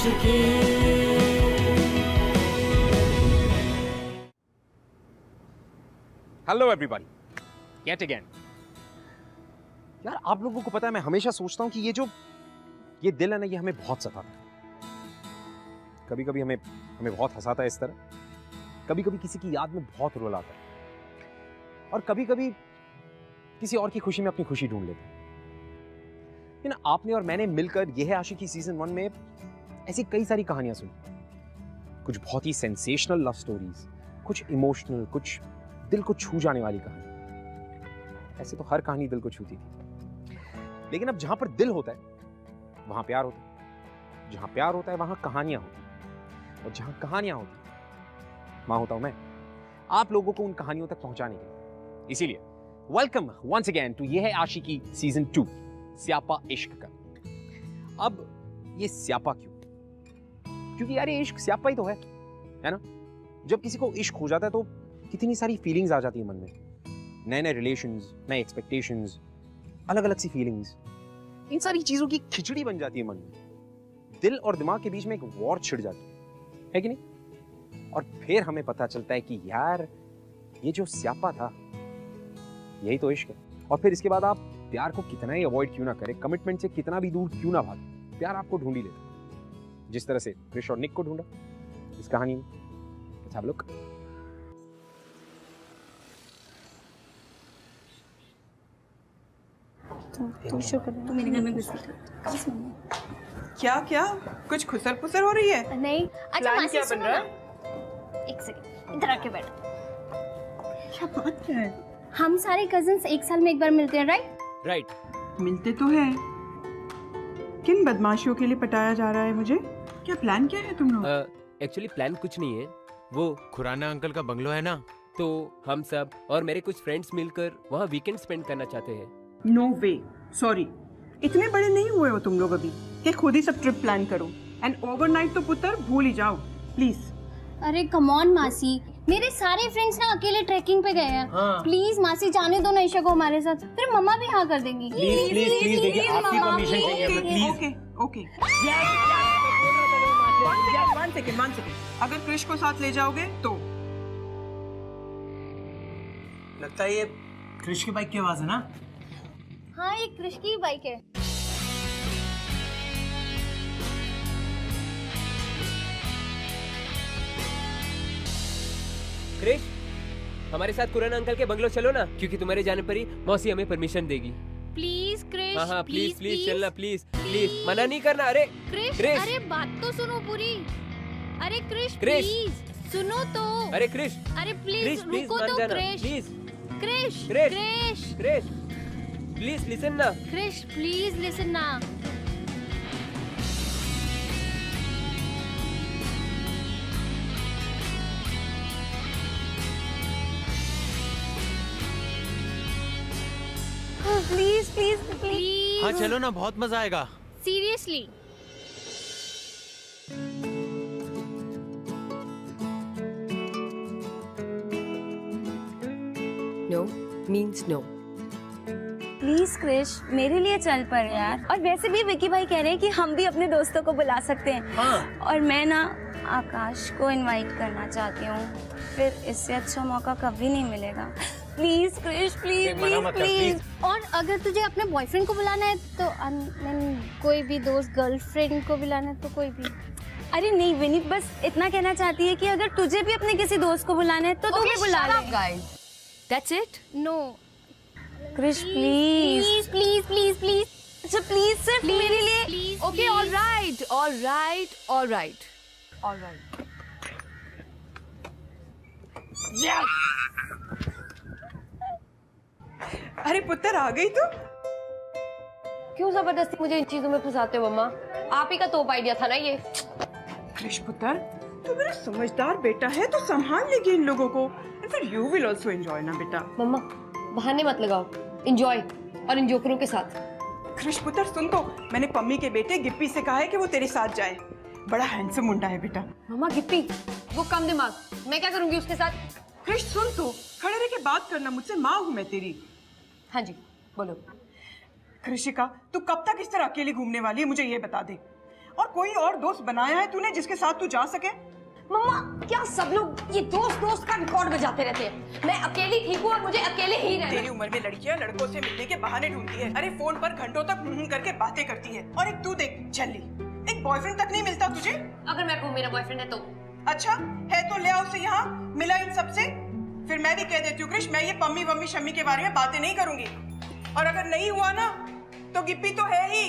आशिकी। Hello everybody, get again. यार आप लोगों को पता है, मैं हमेशा सोचता हूं कि ये दिल है ना, ये हमें बहुत सताता है। कभी कभी हमें बहुत हंसाता है इस तरह, कभी कभी किसी की याद में बहुत रुलाता है, और कभी कभी किसी और की खुशी में अपनी खुशी ढूंढ लेता है। लेकिन आपने और मैंने मिलकर यह है आशिकी सीजन 1 में ऐसी कई सारी कहानियां सुनी, कुछ बहुत ही सेंसेशनल लव स्टोरीज, कुछ इमोशनल, कुछ दिल को छू जाने वाली कहानी। ऐसे तो हर कहानी दिल को छूती थी, लेकिन अब जहां पर दिल होता है वहां प्यार होता है, जहां प्यार होता है वहां कहानियां होती हैं, और जहां कहानियां होती हैं वहां होता हूं मैं, आप लोगों को उन कहानियों तक पहुंचाने के लिए। इसीलिए वेलकम वंस अगेन टू ये है आशिकी सीजन 2, स्यापा इश्क का। अब ये स्यापा क्यों? क्योंकि यार ये इश्क स्यापा ही तो है ना? जब किसी को इश्क हो जाता है तो कितनी सारी फीलिंग्स आ जाती है मन में, नए नए रिलेशंस, नए एक्सपेक्टेशंस, अलग अलग सी फीलिंग्स, इन सारी चीजों की खिचड़ी बन जाती है मन में। दिल और दिमाग के बीच में एक वॉर छिड़ जाती है कि नहीं? और फिर हमें पता चलता है कि यार ये जो स्यापा था यही तो इश्क है। और फिर इसके बाद आप प्यार को कितना ही अवॉइड क्यों ना करें, कमिटमेंट से कितना भी दूर क्यों ना भागे, प्यार आपको ढूंढ ही लेता है, जिस तरह से क्रिश और निक को ढूंढा इस कहानी में। Let's have a look. तो शुक्र है, मेरे घर में बिस्किट। क्या कुछ खुसर पुसर हो रही है? नहीं। अच्छा प्लान क्या बन रहा है? एक सेकंड, इधर आके बैठ। क्या बात क्या है? हम सारे कजिन्स एक साल में एक बार मिलते हैं, राइट? मिलते तो है, किन बदमाशियों के लिए पटाया जा रहा है मुझे? क्या प्लान क्या है तुम लोग? एक्चुअली प्लान कुछ नहीं है, वो खुराना अंकल का बंगलो है ना, तो हम सब और मेरे कुछ फ्रेंड्स मिलकर वहाँ वीकेंड स्पेंड करना चाहते हैं। नो वे, सॉरी, इतने बड़े नहीं हुए हो तुम लोग अभी कि खुद ही सब ट्रिप प्लान करो। एंड ओवरनाइट तो पुत्र भूल ही जाओ प्लीज। अरे कम ऑन मासी, मेरे सारे फ्रेंड्स ना अकेले ट्रैकिंग पे गए हैं। प्लीज मासी जाने दो ना ईशा को हमारे साथ, फिर मम्मा भी हाँ कर देंगी। प्लीज देखिए, आपकी परमिशन चाहिए हमें, प्लीज। ओके वन सेकेंड, अगर क्रिश को साथ ले जाओगे तो। लगता है ये क्रिश की बाइक की आवाज है ना? हाँ, ये क्रिश की बाइक है। क्रिश, हमारे साथ खुराना अंकल के बंगलो चलो ना, क्योंकि तुम्हारे जाने पर ही मौसी हमें परमिशन देगी। प्लीज क्रिश, हाँ प्लीज चलना, प्लीज मना नहीं करना। अरे क्रिश, अरे बात तो सुनो पूरी। अरे क्रिश क्रिश, प्लीज सुनो तो। अरे क्रिश, अरे प्लीज रुको तो क्रिश। क्रिश प्लीज लिसन ना। क्रिश प्लीज लिसन ना। प्लीज। हाँ चलो ना, बहुत मजा आएगा। Seriously. No means no. Please Krish, मेरे लिए चल पर यार। और वैसे भी विकी भाई कह रहे हैं कि हम भी अपने दोस्तों को बुला सकते हैं। और मैं ना आकाश को इनवाइट करना चाहती हूँ, फिर इससे अच्छा मौका कभी नहीं मिलेगा। Please Krish, please. और अगर तुझे अपने बॉयफ्रेंड को बुलाना है तो कोई भी दोस्त, गर्लफ्रेंड को बुलाना है तो कोई भी। अरे नहीं विनी, बस इतना कहना चाहती है कि अगर तुझे भी अपने किसी दोस्त को बुलाना है तो तू भी बुला ले। That's it? No Krish please. अच्छा प्लीज, सिर्फ मेरे लिए। Okay, all right. अरे पुत्र आ गई तू? क्यों जबरदस्ती मुझे इन चीजों में फंसाते हो मम्मा? आप ही का तोप आइडिया था ना ये। क्रिश पुत्र, तू मेरा समझदार बेटा है तो संभाल लेगी इन लोगों को। And फिर you will also enjoy ना बेटा। मम्मा बहाने मत लगाओ, एंजॉय और इन जोकरों के साथ। क्रिश पुत्र सुन तो, मैंने पम्मी के बेटे गिप्पी से कहा है कि वो तेरे साथ जाए। बड़ा हैंडसम मुंडा है बेटा। मम्मा गिप्पी, वो कम दिमाग, मैं क्या करूंगी उसके साथ? क्रिश सुन तो, खड़े रह के बात करना, मुझसे माँ हूँ मैं तेरी। हाँ जी बोलो। कृषिका, तू कब तक इस तरह अकेली घूमने वाली है, मुझे ये बता दे। और कोई और दोस्त बनाया है तूने जिसके साथ तू जा सके? मम्मा क्या सब लोग ये दोस्त दोस्त का रिकॉर्ड बजाते रहते हैं? मैं अकेली ठीक हूँ और मुझे अकेले ही रहना। तेरी उम्र में लड़कियां लड़कों से मिलने के बहाने ढूंढती है। अरे फोन पर घंटों तक करके बातें करती है। और एक तू देख झल्ली, एक बॉयफ्रेंड तक नहीं मिलता तुझे? अगर मैं कहूँ मेरा बॉयफ्रेंड है तो? अच्छा है तो ले आओ उसे यहाँ, मिला इन सबसे। फिर मैं भी कह देती हूँ कृष, मैं ये पम्मी वम्मी शम्मी के बारे में बातें नहीं करूंगी। और अगर नहीं हुआ ना तो गिप्पी तो है ही।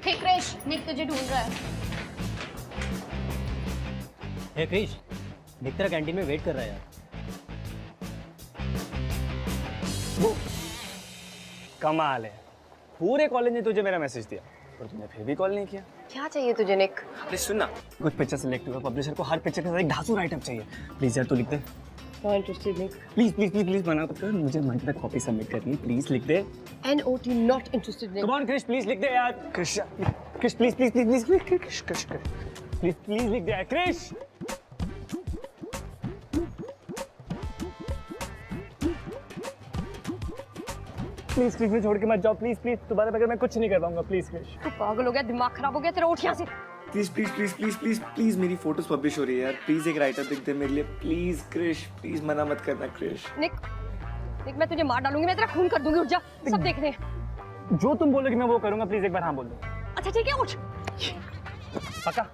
हे क्रिश, निक तुझे ढूंढ रहा है। हे क्रिश, निक तेरा कैंटीन में वेट कर रहा है यार। वो कमाल है, पूरे कॉलेज ने तुझे मेरा मैसेज दिया पर तूने फिर भी कॉल नहीं किया। क्या चाहिए तुझे निक? अरे सुन ना, कुछ पिक्चर सिलेक्ट हुआ, पब्लिशर को हर पिक्चर के साथ एक धांसू राइटअप चाहिए। प्लीज यार तू लिख दे। Not interested Nick. Please please please please मना मत कर, मुझे मंडे तक कॉपी सबमिट करनी है। प्लीज लिख दे। NOT not interested Nick. Come on Krish, please लिख दे यार। Krish Krish please please please please Krish Krish please please लिख दे यार क्रिश। प्लीज क्रिश, छोड़ के मत जाओ प्लीज प्लीज। दोबारा बगैर मैं कुछ नहीं कर पाऊंगा। प्लीज क्रिश। तू पागल हो गया, दिमाग खराब हो गया तेरा? उठ यहाँ से। Please please please please please please मेरी फोटोज पब्लिश हो रही है यार। प्लीज एक राइटर लिख दे मेरे लिए प्लीज क्रिश। प्लीज मना मत करना क्रिश। निक निक मैं तुझे मार डालूंगी, मैं तेरा खून कर दूंगी। उठ जा, सब देख रहे हैं। जो तुम बोलोगे मैं वो करूंगा। प्लीज एक बार हाँ बोल दो। अच्छा ठीक है, उठ। पक्का?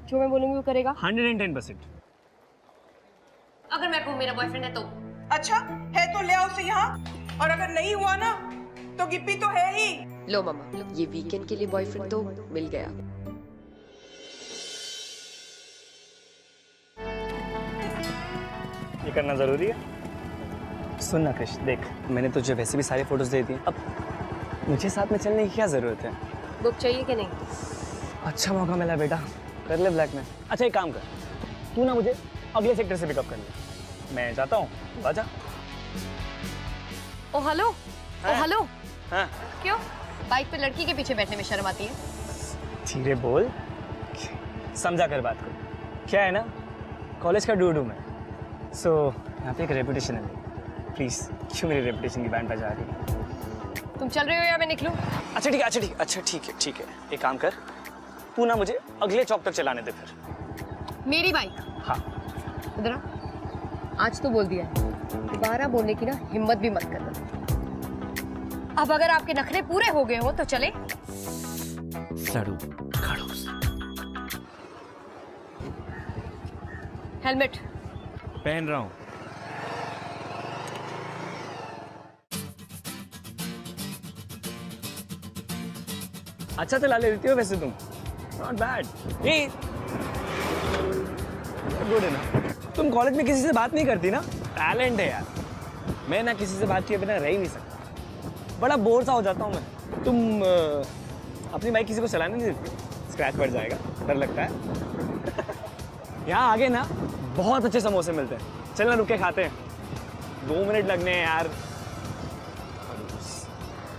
जो मैं बोलूंगी वो करेगा? 110%। अगर मैं कहूँ मेरा बॉयफ्रेंड है तो? अच्छा है तो ले आओ उसे यहाँ। और अगर नहीं हुआ ना तो गिप्पी तो है ही। लो मामा, ये वीकेंड के लिए बॉयफ्रेंड तो मिल गया। ये करना जरूरी है? सुन ना कृष, देख मैंने तुझे वैसे भी सारी फोटोज दे दी, अब मुझे साथ में चलने की क्या जरूरत है? बुक चाहिए कि नहीं? अच्छा मौका मिला बेटा, कर ले ब्लैक में। अच्छा एक काम कर, तू ना मुझे अगले सेक्टर से पिकअप कर ले, मैं जाता हूँ। आजा। ओ हेलो। ओ हेलो। हाँ। क्यों बाइक पे लड़की के पीछे बैठने में शर्म आती है? धीरे बोल, समझा कर बात को। क्या है ना, कॉलेज का डूड हूँ मैं, सो यहाँ पे एक रेपुटेशन है। प्लीज क्यों मेरी रेपुटेशन की बैंड बजा रही है? तुम चल रहे हो या मैं निकलूं? अच्छा ठीक है, अच्छा ठीक, अच्छा ठीक है। एक काम कर, तू ना मुझे अगले चौक तक चलाने दे फिर। मेरी बाइक? हाँ। इधर आ। आज तो बोल दिया है, दोबारा बोलने की ना हिम्मत भी मत करना। अब अगर आपके नखरे पूरे हो गए हो तो चले। सड़ू खड़ूस। हेलमेट पहन रहा हूँ। अच्छा चला ले लेती हो वैसे तुम, नॉट बैड। गुड है ना। तुम कॉलेज में किसी से बात नहीं करती ना? टैलेंट है यार। मैं ना किसी से बात किए बिना रह ही नहीं सकता, बड़ा बोर सा हो जाता हूँ मैं। तुम अपनी बाइक किसी को चलाने नहीं देती? स्क्रैच पड़ जाएगा, डर लगता है। यहाँ आगे ना बहुत अच्छे समोसे मिलते हैं, चलना रुक के खाते हैं। 2 मिनट लगने हैं यार।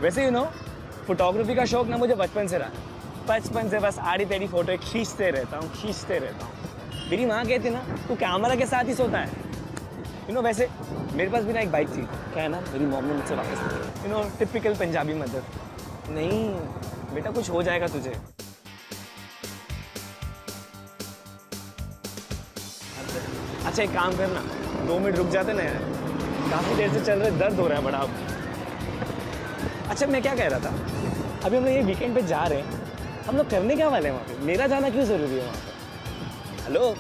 वैसे यू नो, फोटोग्राफी का शौक ना मुझे बचपन से रहा। बचपन से बस आड़ी टेढ़ी फोटो खींचते रहता हूँ। मेरी माँ कहती ना, तू कैमरा के साथ ही सोता है। यू नो वैसे मेरे पास भी ना एक बाइक थी। क्या है ना, मेरी मॉम ने मुझसे वापस, you know typical Punjabi mother. नहीं बेटा, कुछ हो जाएगा तुझे। अच्छा एक काम करना, 2 मिनट रुक जाते ना यार, काफी देर से चल रहे, दर्द हो रहा है बड़ा अब। अच्छा मैं क्या कह रहा था, अभी हम लोग ये वीकेंड पे जा रहे हैं, हम लोग करने क्या वाले हैं वहाँ पे? मेरा जाना क्यों जरूरी है वहाँ पे? हेलो,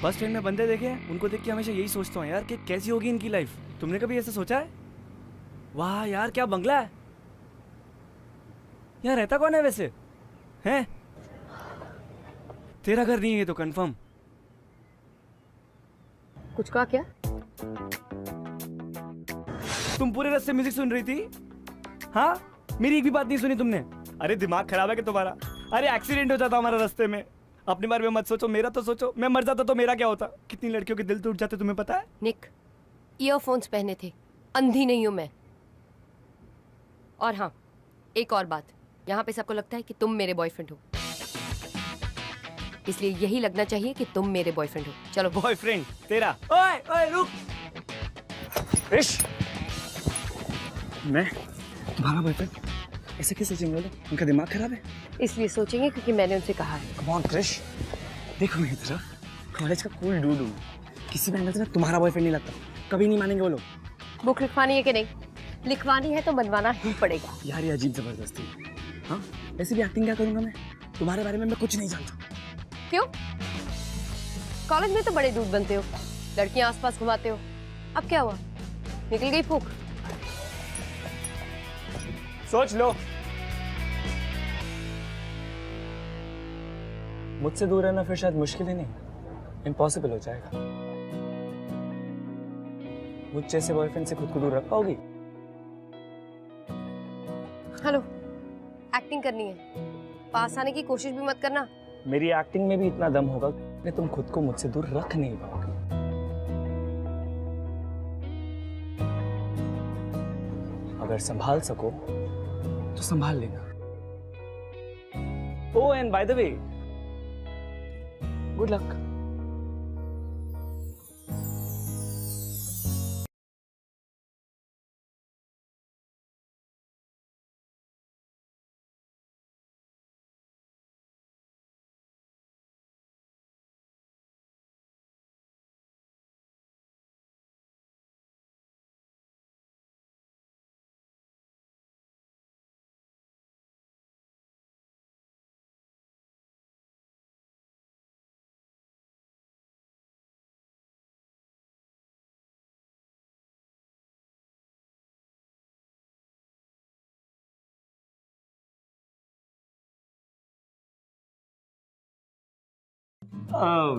बस ट्रेन में बंदे देखे हैं, उनको देख के हमेशा यही सोचता हूँ यार कि कैसी होगी इनकी लाइफ। तुमने कभी ऐसा सोचा है? वाह यार क्या बंगला है। यहाँ रहता कौन है वैसे? हैं? तेरा घर नहीं है ये तो कंफर्म। कुछ कहा क्या? तुम पूरे रास्ते म्यूजिक सुन रही थी? हाँ, मेरी एक भी बात नहीं सुनी तुमने? अरे दिमाग खराब है क्या तुम्हारा? अरे एक्सीडेंट हो जाता हमारा रास्ते में। अपने बारे में मत सोचो, मेरा तो सोचो। मैं मर जाता तो मेरा क्या होता? कितनी लड़कियों के दिल टूट जाते तुम्हें पता है? निक, ईयरफोन्स पहने थे, अंधी नहीं हूं मैं। और हाँ, एक और बात, यहाँ पे सबको लगता है कि तुम मेरे बॉयफ्रेंड हो। इसलिए यही लगना चाहिए कि तुम मेरे बॉयफ्रेंड हो। चलो। बॉयफ्रेंड तेरा? ओए ओए रुक। क्रिश, मैं तुम्हारा बॉयफ्रेंड? ऐसे कैसे सोचेंगे लोग? उनका दिमाग खराब है। इसलिए सोचेंगे क्योंकि मैंने उनसे कहा है। कम ऑन क्रिश, देखो मेरी तरफ, कॉलेज का कूल डूड हूँ, किसी भी एंगल से तुम्हारा बॉयफ्रेंड नहीं लगता। कभी नहीं मानेंगे वो लोग। बुक लिखवानी है कि नहीं? लिखवानी है तो बनवाना ही पड़ेगा। यार ये अजीब जबरदस्ती है। हाँ, ऐसे भी एक्टिंग क्या करूंगा मैं? तुम्हारे बारे में मैं कुछ नहीं जानता। क्यों? कॉलेज में तो बड़े दूध बनते हो, लड़कियां आसपास घुमाते हो। अब क्या हुआ? निकल गई फूक? सोच लो। मुझसे दूर रहना फिर शायद मुश्किल ही नहीं, इम्पॉसिबल हो जाएगा। मुझ जैसे बॉयफ्रेंड से खुद को दूर रख पाओगी? हेलो, एक्टिंग करनी है, पास आने की कोशिश भी मत करना। मेरी एक्टिंग में भी इतना दम होगा कि तुम खुद को मुझसे दूर रख नहीं पाओगे। अगर संभाल सको तो संभाल लेना। Oh and by the way, good luck.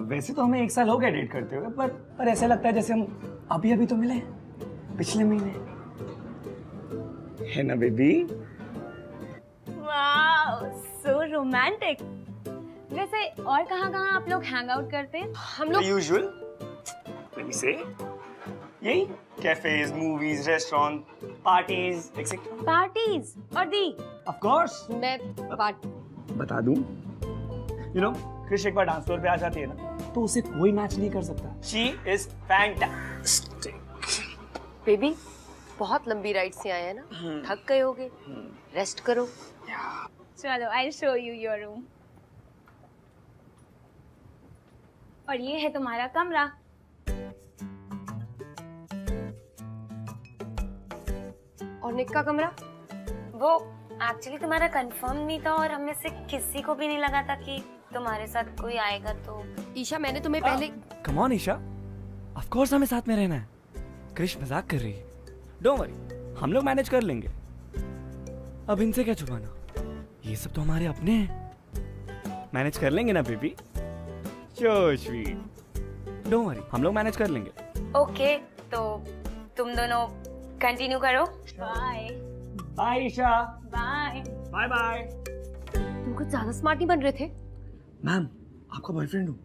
वैसे तो हमें 1 साल हो गया डेट करते हुए, पर ऐसा लगता है जैसे हम अभी अभी तो मिले पिछले महीने, है ना बेबी? Wow, so romantic. वैसे और कहाँ आप लोग हैंग आउट करते हैं? हम लोग यूजुअल, से यही cafes, movies, restaurant, parties etcetera. Parties और दी? Of course. मैं बता दूं, यू नो, क्रिश एक बार डांस फ्लोर पे आ जाती है ना, तो उसे कोई मैच नहीं कर सकता। She is fantastic. बेबी, बहुत लंबी राइड से आए हैं ना, थक गए होगे, रेस्ट करो। चलो, I'll show you your room. और ये है तुम्हारा कमरा। और निक का कमरा? वो एक्चुअली तुम्हारा कंफर्म नहीं था और हमें से किसी को भी नहीं लगा था कि तुम्हारे साथ कोई आएगा, तो ईशा मैंने तुम्हें पहले। Come on Isha, of course हमें साथ में रहना है। क्रिश मजाक कर रही है, डोंट वरी, हम लोग मैनेज कर लेंगे। अब इनसे क्या छुपाना, ये सब तो हमारे अपने हैं, मैनेज कर लेंगे ना baby? So sweet, don't worry, हम लोग मैनेज कर लेंगे। ओके, तो तुम दोनों कंटिन्यू करो। Bye bye Isha. Bye bye bye. तुम कुछ ज्यादा स्मार्ट नहीं बन रहे थे। मैम, आपका बॉयफ्रेंड हूँ,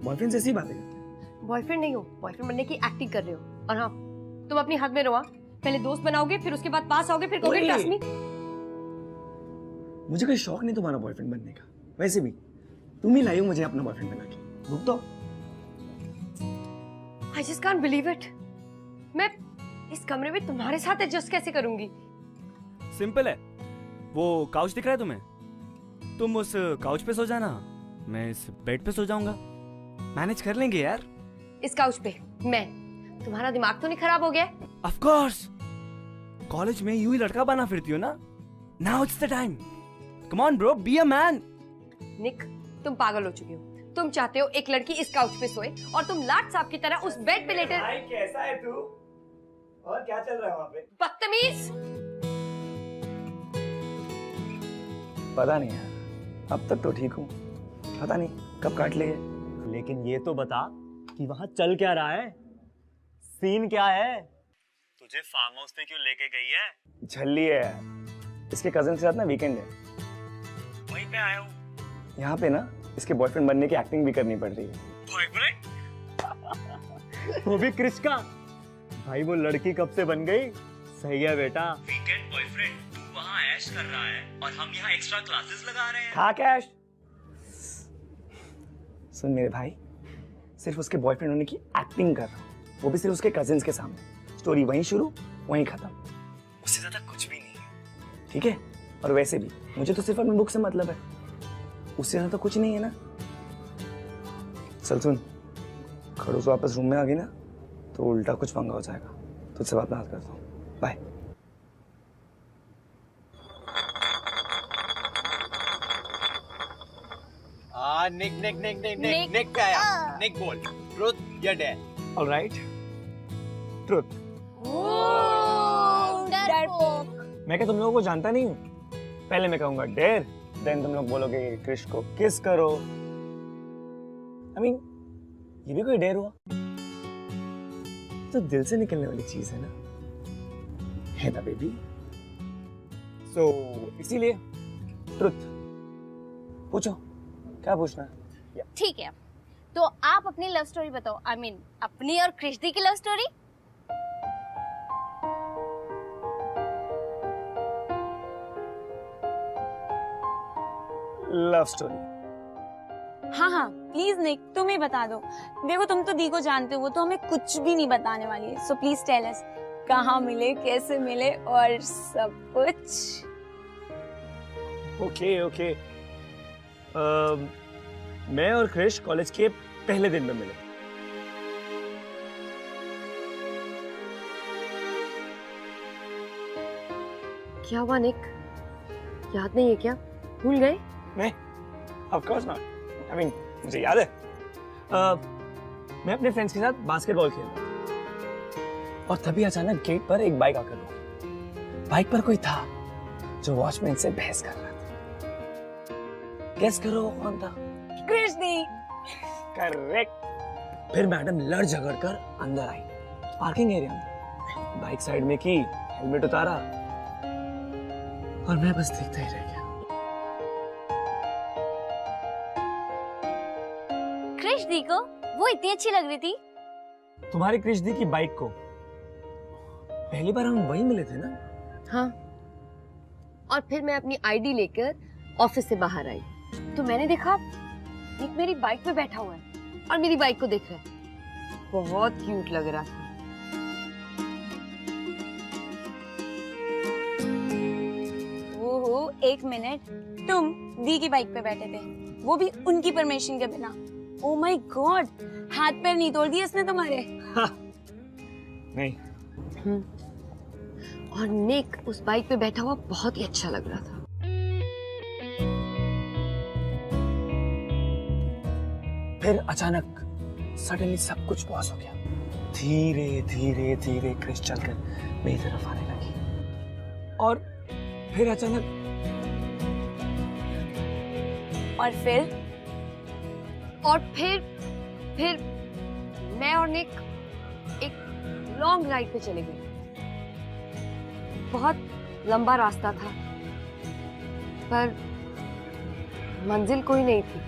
बॉयफ्रेंड से ऐसी बातें करते हैं। बॉयफ्रेंड नहीं हो, बॉयफ्रेंड बनने की एक्टिंग कर रहे हो। और हाँ, तुम अपनी हद में रहो। पहले दोस्त बनाओगे, फिर उसके बाद पास आओगे, फिर कहोगे ट्रस्ट मी। मुझे कोई शौक नहीं तुम्हारा बॉयफ्रेंड बनने का, वैसे भी तुम ही लाई हो मुझे अपना बॉयफ्रेंड बना के। रुक दो। I just can't believe it. मैं इस कमरे में तुम्हारे साथ एडजस्ट कैसे करूंगी? सिंपल है, वो काउच दिख रहा है तुम्हें? तुम उस काउच पे सो जाना, मैं इस बेड पे सो जाऊंगा, मैनेज कर लेंगे यार। इस काउच पे मैं? तुम्हारा दिमाग तो नहीं खराब हो गया? ऑफ कोर्स, कॉलेज में यूं ही लड़का बना फिरती हो ना, now it's the time, come on bro, be a man. Nick, तुम पागल हो चुके हो। तुम चाहते हो एक लड़की इस काउच पे सोए और तुम लाट साहब की तरह उस बेड पे लेटे। भाई कैसा है तू? और क्या चल रहा है वहाँ पे? बदतमीज। पता नहीं यार, अब तक तो ठीक हूँ, पता नहीं कब काट लेंगे। लेकिन ये तो बता कि वहाँ चल क्या रहा है, सीन क्या है? तुझे फार्म हाउस पे क्यों लेके गई है? झल्ली है, इसके कजिन के साथ ना वीकेंड है, वहीं पे आया हूँ। यहाँ पे ना इसके बॉयफ्रेंड बनने की एक्टिंग भी करनी पड़ रही है। बॉयफ्रेंड? वो भी क्रिश का? भाई वो लड़की कब से बन गई? सही है बेटा। वीकेंड बॉयफ्रेंड, तू वहाँ ऐश कर रहा है और हम यहाँ एक्स्ट्रा क्लासेस लगा रहे हैं। खा कैश। सुन मेरे भाई, सिर्फ उसके बॉयफ्रेंड होने की एक्टिंग कर रहा हूँ, वो भी सिर्फ उसके कजिन्स के सामने। स्टोरी वहीं शुरू वहीं खत्म, उससे ज्यादा कुछ भी नहीं है, ठीक है? और वैसे भी मुझे तो सिर्फ अपनी बुक से मतलब है, उससे ज्यादा तो कुछ नहीं है ना। चल सुन, खड़ूस वापस रूम में आ गई ना तो उल्टा कुछ पंगा हो जाएगा। तुझसे बात करता हूँ, बाय। निक का आया। निक बोल, ट्रुथ या डेयर? Alright, truth. मैं क्या तुम लोगों को जानता नहीं हूँ? पहले मैं कहूंगा डेयर, देन तुम लोग बोलोगे क्रिश को किस करो। I mean, ये भी कोई डेयर हुआ? तो दिल से निकलने वाली चीज है ना बेबी? सो इसीलिए ट्रुथ। पूछो, क्या पूछना है? ठीक है, तो आप अपनी लव स्टोरी बताओ। I mean, अपनी और क्रिश दी की लव स्टोरी। Love story? हाँ, प्लीज निक, तुम ही बता दो। देखो तुम तो दी को जानते हो, वो तो हमें कुछ भी नहीं बताने वाली है। सो प्लीज टेल अस, कहाँ मिले, कैसे मिले और सब कुछ। ओके। मैं और क्रिश कॉलेज के पहले दिन में मिले। क्या हुआ निक? याद नहीं है क्या? भूल गए? नहीं, of course not. I mean, मुझे याद है। मैं अपने फ्रेंड्स के साथ बास्केटबॉल खेल रहा था और तभी अचानक गेट पर एक बाइक आकर रुकी। बाइक पर कोई था जो वॉचमैन से बहस कर रहा था। गेस करो कौन था? क्रिश दी। करेक्ट। फिर मैडम लड़ झगड़ कर अंदर आई, पार्किंग एरिया में बाइक साइड में की, हेलमेट उतारा और मैं बस देखता ही रह गया। क्रिश दी को वो इतनी अच्छी लग रही थी। तुम्हारी क्रिश दी की बाइक को पहली बार हम वहीं मिले थे ना? हाँ, और फिर मैं अपनी आईडी लेकर ऑफिस से बाहर आई तो मैंने देखा निक मेरी बाइक पे बैठा हुआ है और मेरी बाइक को देख रहा है। बहुत क्यूट लग रहा था। ओहो, एक मिनट, तुम दी की बाइक पे बैठे थे, वो भी उनकी परमिशन के बिना। ओ माय गॉड, हाथ पैर नहीं तोड़ दिए इसने तुम्हारे? नहीं। और निक उस बाइक पे बैठा हुआ बहुत ही अच्छा लग रहा था। फिर अचानक सडनली सब कुछ पॉज हो गया। धीरे धीरे धीरे क्रिश चलकर मेरी तरफ आने लगी और फिर अचानक और फिर मैं और निक एक लॉन्ग राइड पे चले गए। बहुत लंबा रास्ता था पर मंजिल कोई नहीं थी।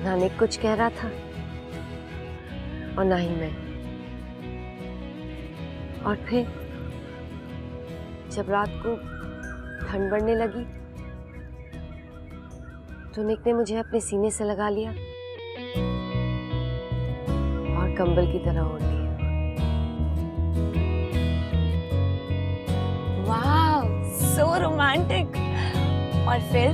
ना निक कुछ कह रहा था और ना ही मैं। और फिर जब रात को ठंड बढ़ने लगी तो निक ने मुझे अपने सीने से लगा लिया और कंबल की तरह ओढ़ लिया। वाह, सो रोमांटिक। और फिर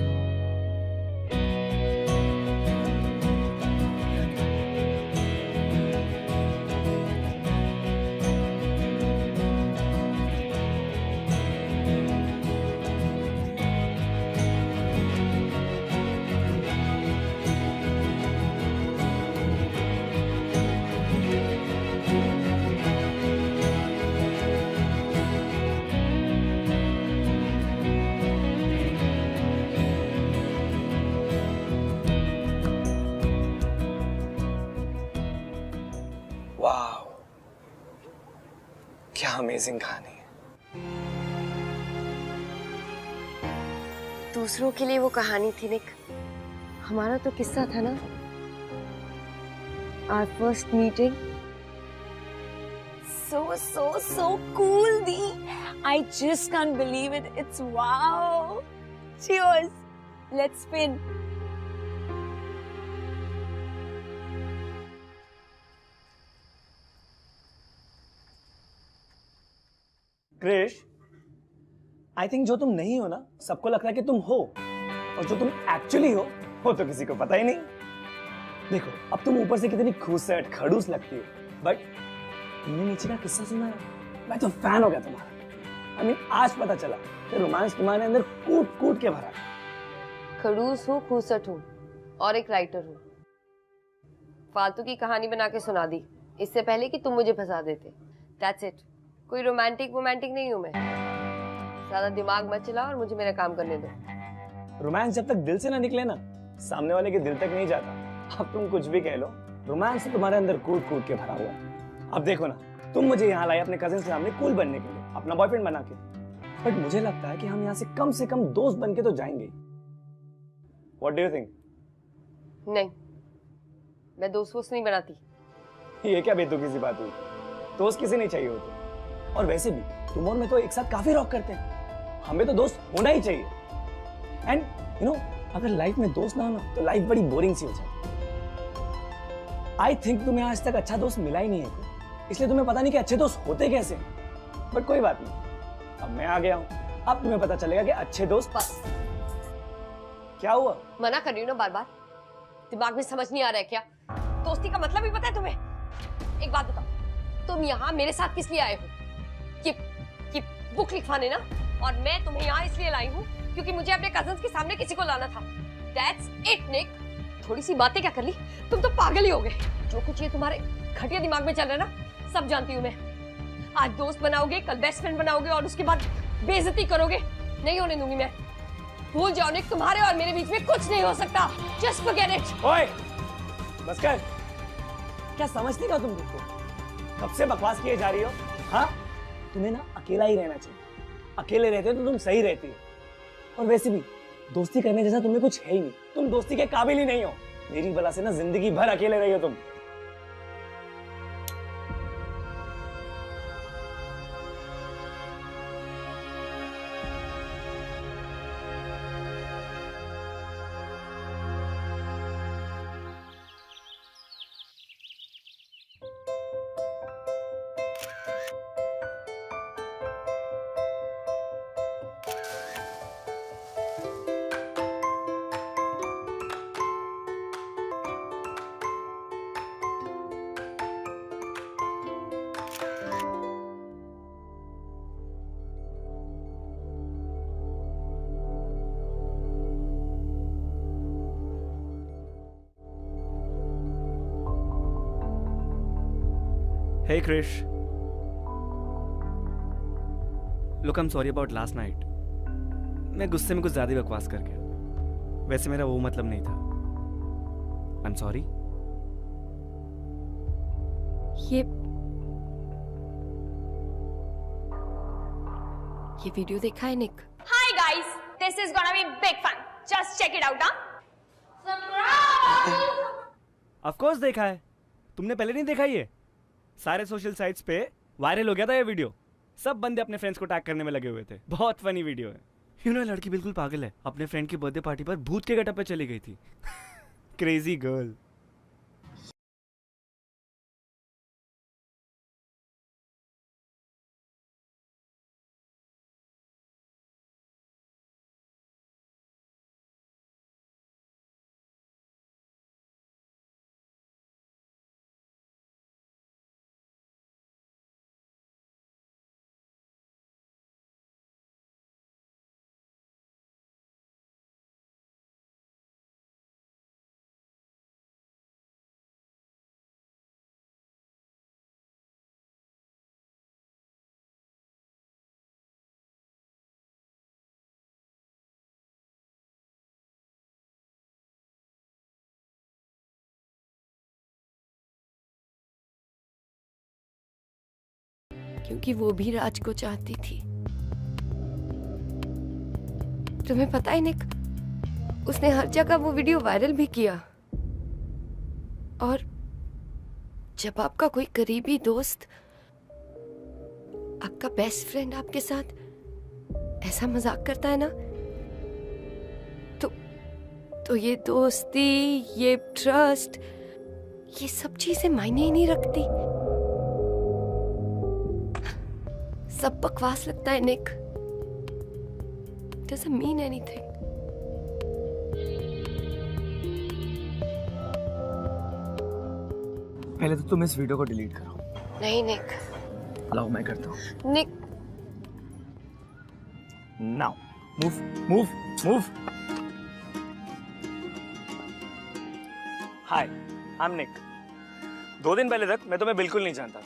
क्या अमेजिंग कहानी है। दूसरों के लिए वो कहानी थी निक, हमारा तो किस्सा था ना। Our first meeting. So cool, Dee. I just can't believe it. It's wow. Cheers. Let's spin. Krish, I think जो तुम नहीं हो ना, सबको लगता है कि तुम हो, और जो तुम एक्चुअली हो वो तो किसी को पता ही नहीं। देखो, अब तुम ऊपर से कितनी खूबसूरत खड़ूस लगती हो, बट तुमने नीचे का किस्सा सुना है? मैं तो फैन हो गया तुम्हारा। I mean, आज पता चला कि रोमांस तुम्हारे अंदर कूट कूट के भरा। खड़ूस हूँ, खूसट हूँ और एक राइटर हूँ। फालतू की कहानी बना के सुना दी इससे पहले कि तुम मुझे फंसा देते। That's it. कोई रोमांटिक नहीं हूँ मैं। ज्यादा दिमाग मत चला और मुझे मेरा काम करने दो। रोमांस जब तक दिल से ना निकले ना, सामने वाले के दिल तक नहीं जाता। अब तुम कुछ भी कह लो, रोमांस तो तुम्हारे अंदर कूट कूट के भरा हुआ है। अब देखो ना, तुम मुझे यहाँ लाए अपने कजिन के सामने कूल बनने के लिए, अपना बॉयफ्रेंड बना के, बट मुझे लगता है कि हम यहाँ से कम दोस्त बन के तो जाएंगे। What do you think? नहीं, मैं दोस्त नहीं बनाती। ये क्या बेतुकी सी बात हुई? दोस्त किसी नहीं चाहिए होते। और वैसे भी तुम और मैं तो एक साथ काफी रॉक करते हैं, हमें तो दोस्त होना ही चाहिए। एंड यू नो, अगर लाइफ में दोस्त ना हो ना, तो लाइफ बड़ी बोरिंग सी हो जाए। आई थिंक तुम्हें आज तक अच्छा दोस्त मिला ही नहीं है, इसलिए तुम्हें पता नहीं कि अच्छे दोस्त होते कैसे। बट कोई बात नहीं, अब मैं आ गया हूँ, अब तुम्हें पता चलेगा कि अच्छे दोस्त। बस। क्या हुआ? मना कर रही हूँ ना बार बार, दिमाग में समझ नहीं आ रहा है क्या? दोस्ती का मतलब ही पता है तुम्हें? एक बात बताओ, तुम यहाँ मेरे साथ किस लिए आए हो? ये बुक लिखवाने ना? और मैं तुम्हें यहाँ इसलिए लाई हूँ क्योंकि मुझे अपने कजिन्स के सामने किसी को लाना था। That's it, निक। थोड़ी सी बातें क्या कर ली, तुम तो पागल ही हो गए। जो कुछ ये तुम्हारे घटिया दिमाग में चल रहा है ना, सब जानती हूँ मैं। आज दोस्त बनाओगे, कल बेस्ट फ्रेंड बनाओगे और उसके बाद बेइज्जती करोगे। नहीं होने दूंगी मैं। भूल जाओ निक, तुम्हारे और मेरे बीच में कुछ नहीं हो सकता। Just forget it। ओए, बस कर। क्या समझती हो तुम खुद को? कब से बकवास किए जा रही हो? हाँ, तुम्हें ना अकेला ही रहना चाहिए। अकेले रहते हो तो तुम सही रहती हो। और वैसे भी दोस्ती करने जैसा तुम्हें कुछ है ही नहीं। तुम दोस्ती के काबिल ही नहीं हो। मेरी बला से ना जिंदगी भर अकेले रही हो तुम। Hey Krish. Look, I'm sorry about last night. मैं गुस्से में कुछ ज्यादा ही बकवास कर गया। वैसे मेरा वो मतलब नहीं था। I'm sorry. ये वीडियो देखा है निक? Hi guys, this is gonna be big fun. Just check it out, huh? Surprise! Of course देखा है। तुमने पहले नहीं देखा ये? सारे सोशल साइट्स पे वायरल हो गया था ये वीडियो। सब बंदे अपने फ्रेंड्स को टैग करने में लगे हुए थे। बहुत फनी वीडियो है। यू नो, लड़की बिल्कुल पागल है। अपने फ्रेंड की बर्थडे पार्टी पर भूत के गेटअप पे चली गई थी। Crazy girl. क्योंकि वो भी राज को चाहती थी। तुम्हें पता है निक, उसने हर जगह वो वीडियो वायरल भी किया। और जब आपका कोई करीबी दोस्त, आपका बेस्ट फ्रेंड आपके साथ ऐसा मजाक करता है ना, तो ये दोस्ती, ये ट्रस्ट, ये सब चीजें मायने ही नहीं रखती। सब बकवास लगता है निक। Doesn't mean anything. पहले तो तुम इस वीडियो को डिलीट करो। नहीं निक। लाओ मैं करता हूँ। Nick. Now move move move. Hi, I am Nick. 2 दिन पहले तक मैं तुम्हें बिल्कुल नहीं जानता था,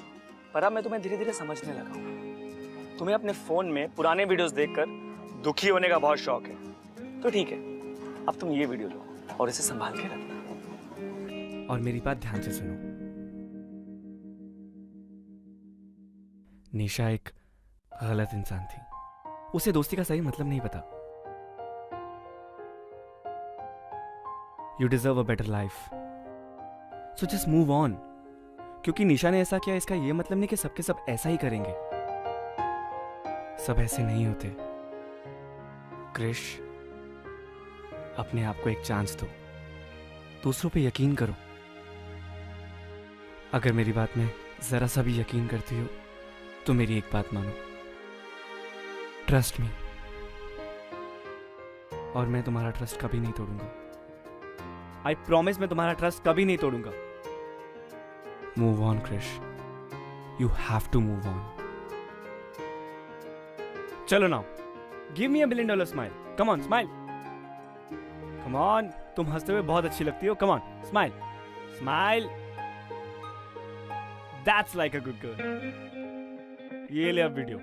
पर अब मैं तुम्हें धीरे धीरे समझने लगा हूँ। तुम्हें अपने फोन में पुराने वीडियोस देखकर दुखी होने का बहुत शौक है, तो ठीक है, अब तुम ये वीडियो लो और इसे संभाल के रखना। और मेरी बात ध्यान से सुनो, निशा एक गलत इंसान थी। उसे दोस्ती का सही मतलब नहीं पता। You deserve a better life, so just move on. क्योंकि निशा ने ऐसा किया, इसका यह मतलब नहीं कि सबके सब ऐसा ही करेंगे। सब ऐसे नहीं होते। क्रिश, अपने आप को एक चांस दो, दूसरों पे यकीन करो। अगर मेरी बात में जरा सा भी यकीन करती हो तो मेरी एक बात मानो, ट्रस्ट मी। और मैं तुम्हारा ट्रस्ट कभी नहीं तोड़ूंगा। आई प्रॉमिस, मैं तुम्हारा ट्रस्ट कभी नहीं तोड़ूंगा। Move on Krish, you have to move on. चलो now, give me $1 billion smile. Come on, smile. Come on, तुम हंसते हुए बहुत अच्छी लगती हो। Come on, smile smile. That's like a good girl. ये ले अब वीडियो,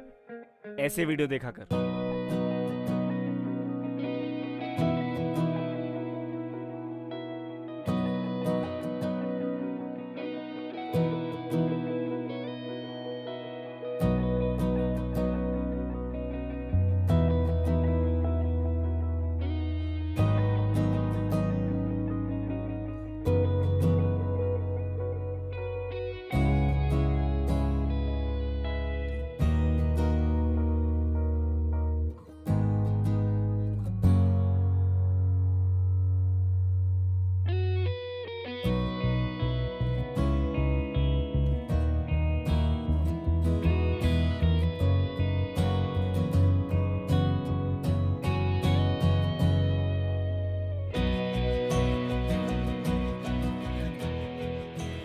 ऐसे वीडियो देखा कर।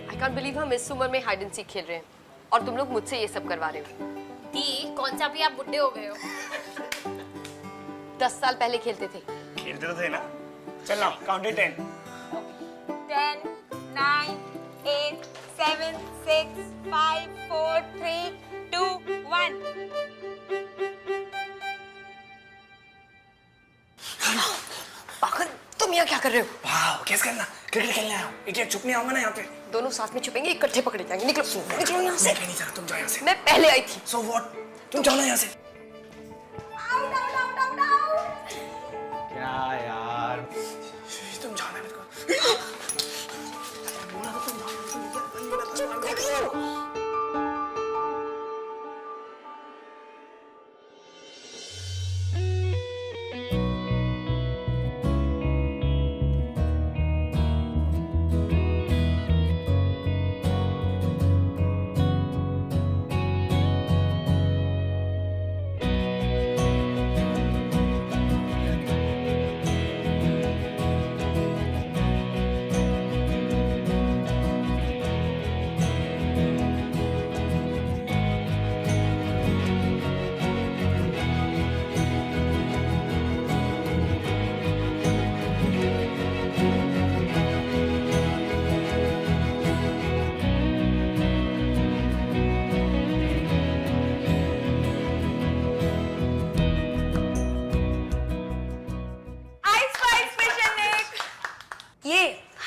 I can't believe हम इस उम्र में हाइड एंड सीक खेल रहे हैं और तुम लोग मुझसे ये सब करवा रहे हो। दी, कौन सा भी आप बुड्ढे हो गए हो। 10 साल पहले खेलते थे। खेलते तो थे ना। चल ना, काउंट इट 10। 10, 9, 8, 7, 6, 5, 4, 3, 2, 1। पागल, तुम यहाँ क्या कर रहे हो? वाह, कैस करना, क्रिकेट खेलने आया हूँ। इडियट, छुप नहीं आऊंगा ना यहाँ पे। दोनों साथ में छुपेंगे, इकट्ठे पकड़े जाएंगे। निकलो, निकलो यहाँ से। मैं नहीं जा रहा, तुम जाओ यहाँ से। मैं पहले आई थी। So what? तुम जाओ ना यहाँ से। क्या यार? तुम जाओ ना मेरे को। बोला तो तुम जाओ।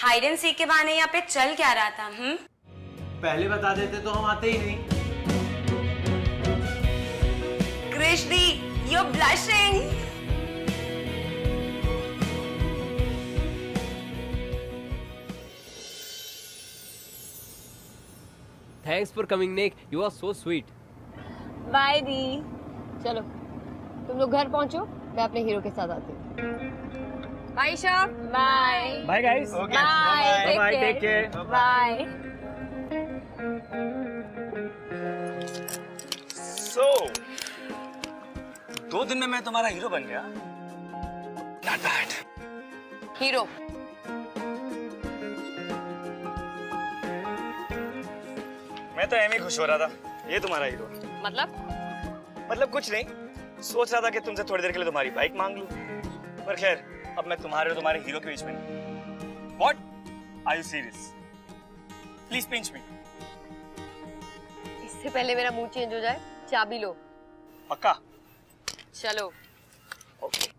हाइड एंड सीक के बहाने यहाँ पे चल क्या रहा था? पहले बता देते तो हम आते ही नहीं। Krishni, you're blushing. Thanks for coming, Nick. You are so sweet. Bye दी। चलो, तुम लोग घर पहुंचो, मैं अपने हीरो के साथ आती हूँ। Bye Isha. Bye. Bye guys. Bye. Bye, take care. Bye. So, 2 दिन में मैं तुम्हारा हीरो बन गया। Not bad. हीरो मैं तो एम ही खुश हो रहा था, ये तुम्हारा हीरो। मतलब कुछ नहीं, सोच रहा था कि तुमसे थोड़ी देर के लिए तुम्हारी बाइक मांग लूं, पर खैर अब मैं तुम्हारे और तुम्हारे हीरो के बीच में नहीं। What? Are you serious? Please pinch me. इससे पहले मेरा मूड चेंज हो जाए, चाबी लो। पक्का? चलो। Okay.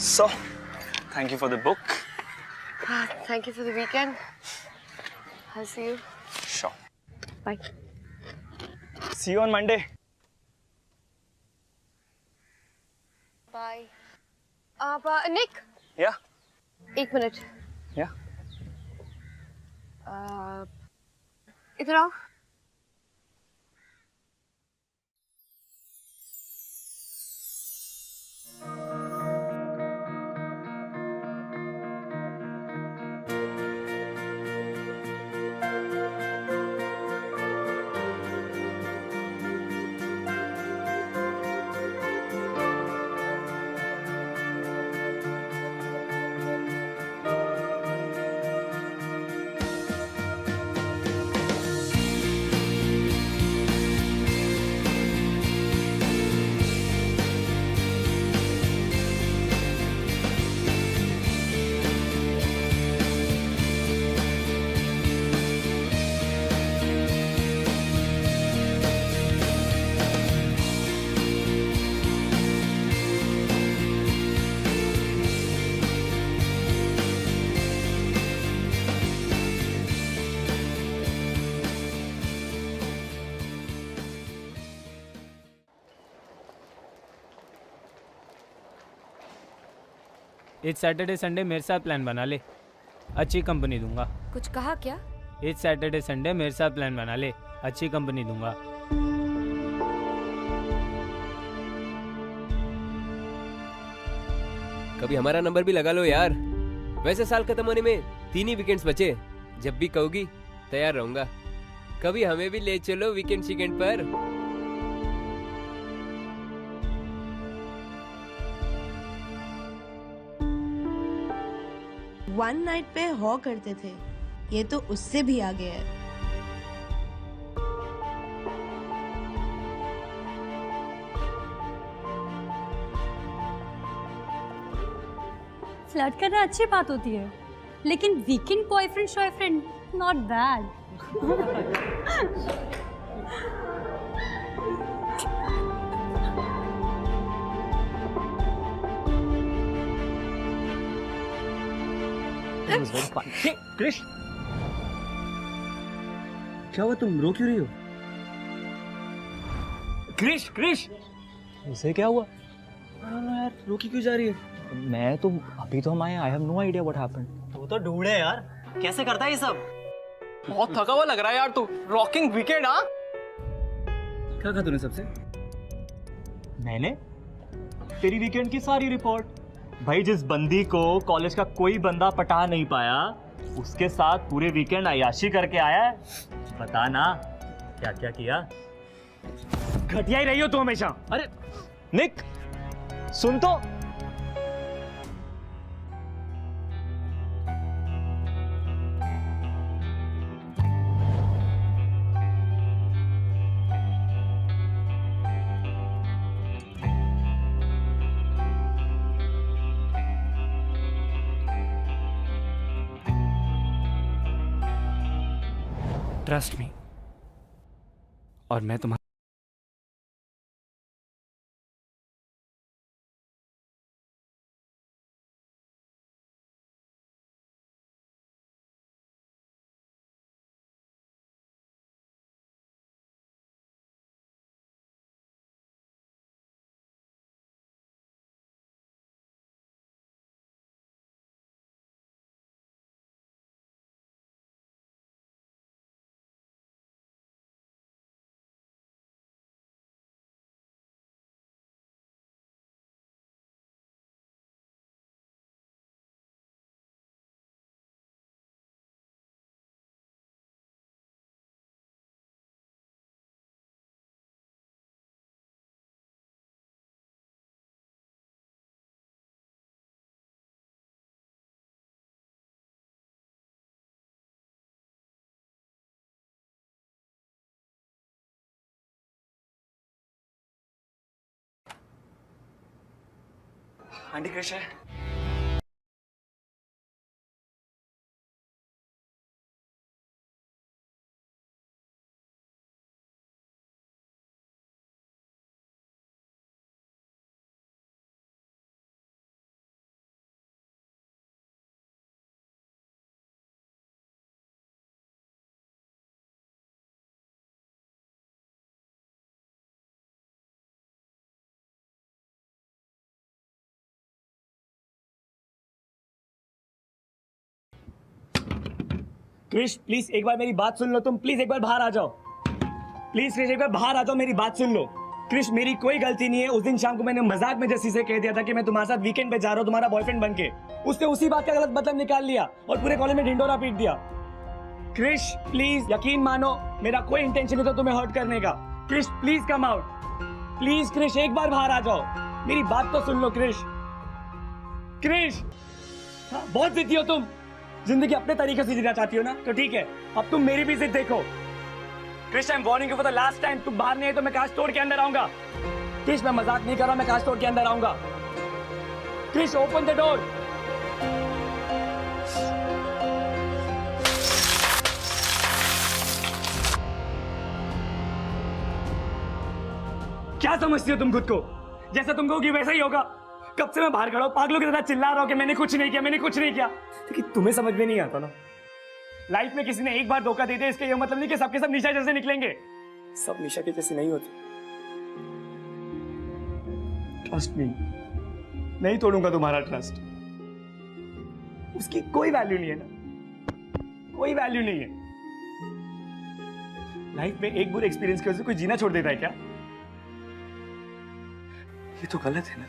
So, thank you for the book. Thank you for the weekend. I'll see you. Sure. Bye. See you on Monday. Bye. Nick. Yeah. 1 minute. Yeah. इधर आओ। इस सैटरडे संडे मेरे साथ प्लान बना ले, अच्छी कंपनी दूंगा। कुछ कहा क्या? इस सैटरडे संडे मेरे साथ प्लान बना ले, अच्छी कंपनी दूंगा। कभी हमारा नंबर भी लगा लो यार। वैसे साल खत्म होने में 3 ही वीकेंड्स बचे, जब भी कहोगी तैयार रहूंगा। कभी हमें भी ले चलो वीकेंड शीकेंड पर। वन नाइट पे हो करते थे, ये तो उससे भी आगे है। फ्लर्ट करना अच्छी बात होती है, लेकिन वीकेंड बॉयफ्रेंड शॉयफ्रेंड नॉट बैड। क्रिश, क्या हुआ? तुम रो क्यों रही हो? क्रिश, क्रिश, उसे क्या हुआ? यार रोकी क्यों जा रही है? मैं तो अभी तो हम आए, I have no idea what happened. तू तो ढूंढे यार, कैसे करता है ये सब? बहुत थका हुआ लग रहा है यार तू। Rocking weekend. हाँ, क्या कहा तूने सबसे? मैंने तेरी वीकेंड की सारी रिपोर्ट। भाई, जिस बंदी को कॉलेज का कोई बंदा पटा नहीं पाया, उसके साथ पूरे वीकेंड अय्याशी करके आया है। बता ना क्या क्या किया। घटिया ही रही हो तू हमेशा। अरे निक, सुन तो। ट्रस्ट मी, और मैं तुम्हारा आंटी क्रिश है। क्रिश प्लीज एक बार मेरी बात सुन लो तुम, प्लीज एक बार बाहर आ जाओ। प्लीज क्रिश एक बार बाहर आ जाओ, मेरी बात सुन लो। क्रिश मेरी कोई गलती नहीं है। उस दिन शाम को मैंने मजाक में जस्सी से कह दिया था कि मैं तुम्हारे साथ वीकेंड पे जा रहा हूँ तुम्हारा बॉयफ्रेंड बनके। उसने उसी बात का गलत मतलब निकाल लिया और पूरे कॉलेज में ढिंडोरा पीट दिया। क्रिश प्लीज यकीन मानो मेरा कोई इंटेंशन नहीं था तुम्हें हर्ट करने का। Krish please come out, please Krish एक बार बाहर आ जाओ, मेरी बात तो सुन लो क्रिश। क्रिश हाँ, बहुत जिद्दी हो तुम, जिंदगी अपने तरीके से जीना चाहती हो ना, तो ठीक है अब तुम मेरी भी जिद देखो। Krish I am warning you for the last time, तुम बाहर नहीं है तो मैं कांच तोड़ के अंदर आऊंगा। क्रिश मैं मजाक नहीं कर रहा, मैं कांच तोड़ के अंदर आऊंगा। Krish open the door. क्या समझती हो तुम खुद को? जैसा तुम कहोगी वैसा ही होगा। कब से मैं बाहर खड़ा हूं, पागलों की तरह चिल्ला रहा हूं कि मैंने कुछ नहीं किया, मैंने कुछ नहीं किया, लेकिन तुम्हें समझ में नहीं आता ना। लाइफ में किसी ने एक बार धोखा दे दिया इसका ये मतलब नहीं कि सबके सब निशा जैसे निकलेंगे। सब निशा के जैसे नहीं होते। ट्रस्ट मी, नहीं तोड़ूंगा तुम्हारा ट्रस्ट। उसकी कोई वैल्यू नहीं है ना, कोई वैल्यू नहीं है। लाइफ में एक बुरे एक्सपीरियंस की वजह से कोई जीना छोड़ देता है क्या? ये तो गलत है ना।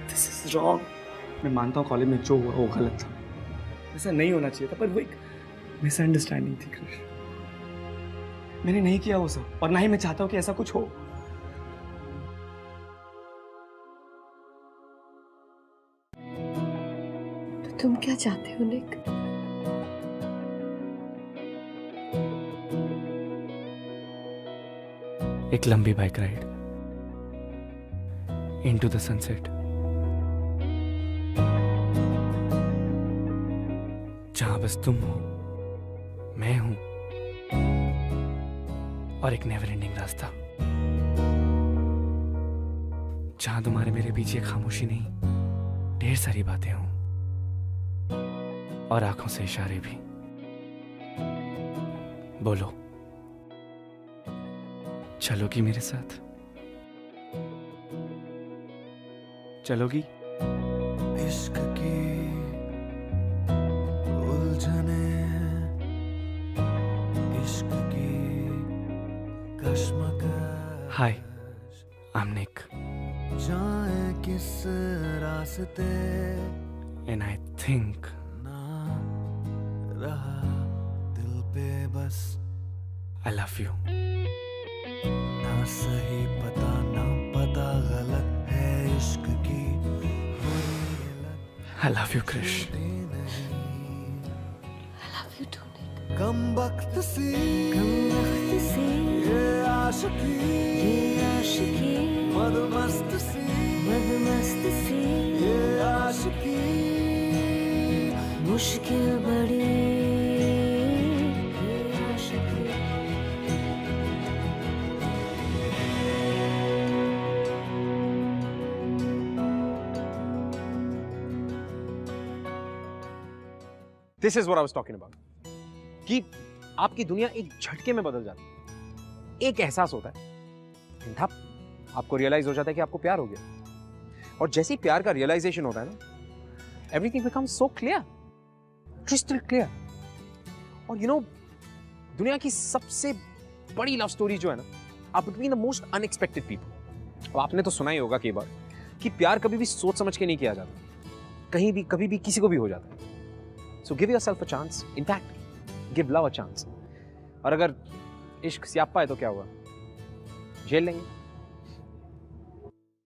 This is wrong. मैं मानता हूँ कॉलेज में जो हुआ वो गलत था, ऐसा नहीं होना चाहिए था, पर वो एक मिसअंडरस्टैंडिंग थी क्रिश। मैंने नहीं किया वो सब और ना ही मैं चाहता हूँ कि ऐसा कुछ हो। तो तुम क्या चाहते हो निक? एक लंबी bike ride into the sunset, जहां बस तुम हो, मैं हूं और एक नेवर एंडिंग रास्ता, जहां तुम्हारे मेरे पीछे खामोशी नहीं, ढेर सारी बातें हों और आंखों से इशारे भी। बोलो, चलोगी मेरे साथ? चलोगी? इश्क की उलझने, इश्क की कश्मकश। हाय, आई एम निक। जाए किस रास्ते एंड आई थिंक ना रहा दिल पे बस आई लव यू। ना सही पता ना पता गलत है इश्क की। I love you, Krish. I love you too, Nick. कम वक्त सी ये आशिकी मदमस्त सी ये आशिकी मुश्किल बड़ी ये आशिकी। This is what I was talking about, कि आपकी दुनिया एक झटके में बदल जाती है। एक एहसास होता है, आपको रियलाइज हो जाता है कि आपको प्यार हो गया, और जैसे ही प्यार का रियलाइजेशन होता है ना, everything becomes so clear, crystal clear. और यू नो, दुनिया की सबसे बड़ी लव स्टोरी जो है ना, आप between the most unexpected people. अब आपने तो सुना ही होगा कई बार कि प्यार कभी भी सोच समझ के नहीं किया जाता, कहीं भी कभी भी किसी को भी हो जाता है। So give yourself a chance, in fact give love a chance. और अगर इश्क स्यापा है तो क्या हुआ, झेल लेंगे।